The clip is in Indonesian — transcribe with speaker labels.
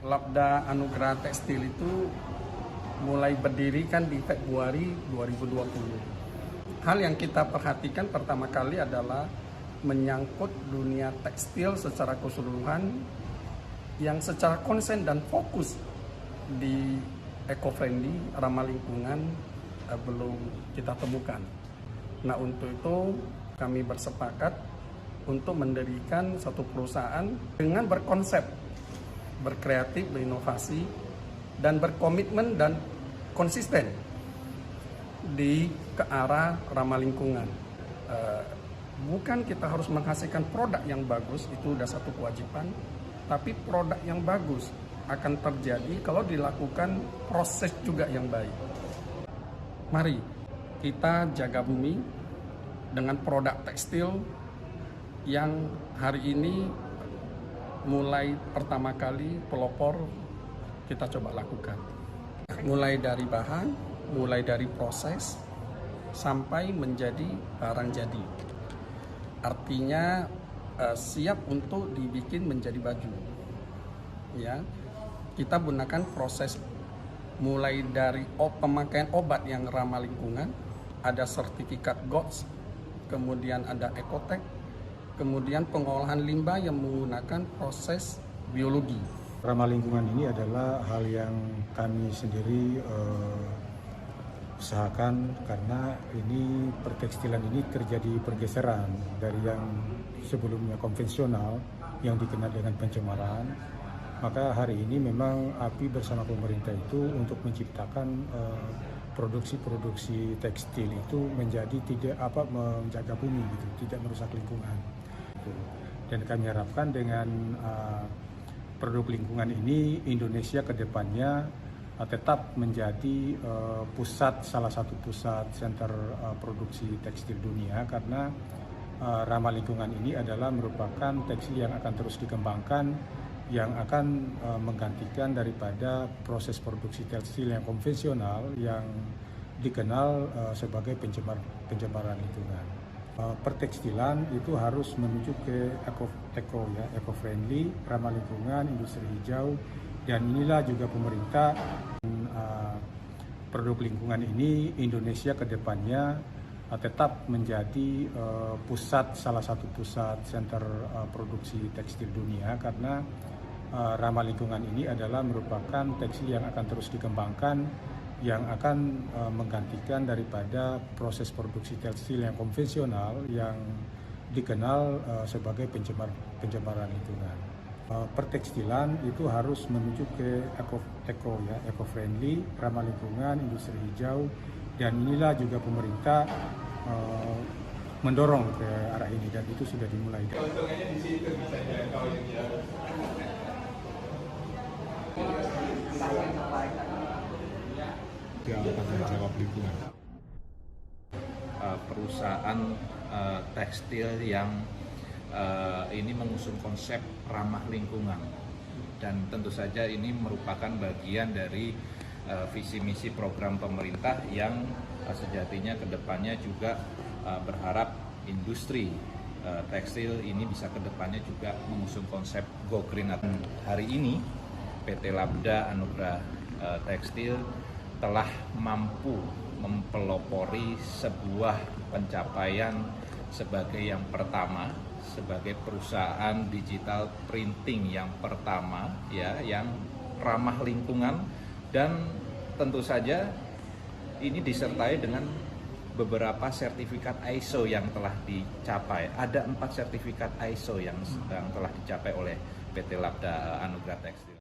Speaker 1: Labda Anugrah Tekstil itu mulai berdiri kan di Februari 2020. Hal yang kita perhatikan pertama kali adalah menyangkut dunia tekstil secara keseluruhan yang secara konsen dan fokus di eco-friendly, ramah lingkungan belum kita temukan. Nah, untuk itu kami bersepakat untuk mendirikan satu perusahaan dengan berkonsep, berkreatif, berinovasi, dan berkomitmen dan konsisten ke arah ramah lingkungan. Bukan kita harus menghasilkan produk yang bagus, itu sudah satu kewajiban, tapi produk yang bagus akan terjadi kalau dilakukan proses juga yang baik. Mari kita jaga bumi dengan produk tekstil yang hari ini mulai pertama kali pelopor kita coba lakukan. Mulai dari bahan, mulai dari proses, sampai menjadi barang jadi. Artinya siap untuk dibikin menjadi baju. Ya, kita gunakan proses mulai dari pemakaian obat yang ramah lingkungan, ada sertifikat GOTS, kemudian ada Ecotech, kemudian pengolahan limbah yang menggunakan proses biologi.
Speaker 2: Ramah lingkungan ini adalah hal yang kami sendiri usahakan karena ini pertekstilan ini terjadi pergeseran dari yang sebelumnya konvensional yang dikenal dengan pencemaran. Maka hari ini memang API bersama pemerintah itu untuk menciptakan produksi-produksi tekstil itu menjadi menjaga bumi gitu, tidak merusak lingkungan. Dan kami harapkan dengan produk lingkungan ini Indonesia ke depannya tetap menjadi salah satu pusat center produksi tekstil dunia karena ramah lingkungan ini adalah merupakan tekstil yang akan terus dikembangkan yang akan menggantikan daripada proses produksi tekstil yang konvensional yang dikenal sebagai pencemaran lingkungan. Pertekstilan itu harus menuju ke eco-friendly, ramah lingkungan, industri hijau, dan inilah juga pemerintah produk lingkungan ini Indonesia ke depannya tetap menjadi salah satu pusat center produksi tekstil dunia karena ramah lingkungan ini adalah merupakan tekstil yang akan terus dikembangkan yang akan menggantikan daripada proses produksi tekstil yang konvensional yang dikenal sebagai pencemaran lingkungan. Pertekstilan itu harus menuju ke eco-friendly, ramah lingkungan, industri hijau, dan inilah juga pemerintah mendorong ke arah ini dan itu sudah dimulai.
Speaker 3: Tanggung jawab lingkungan.
Speaker 4: Perusahaan tekstil yang ini mengusung konsep ramah lingkungan dan tentu saja ini merupakan bagian dari visi misi program pemerintah yang sejatinya kedepannya juga berharap industri tekstil ini bisa kedepannya juga mengusung konsep Go Green. Hari ini PT Labda Anugrah Tekstil telah mampu mempelopori sebuah pencapaian sebagai yang pertama, sebagai perusahaan digital printing yang pertama ya, yang ramah lingkungan dan tentu saja ini disertai dengan beberapa sertifikat ISO yang telah dicapai. Ada 4 sertifikat ISO yang telah dicapai oleh PT Labda Anugrah Tekstil.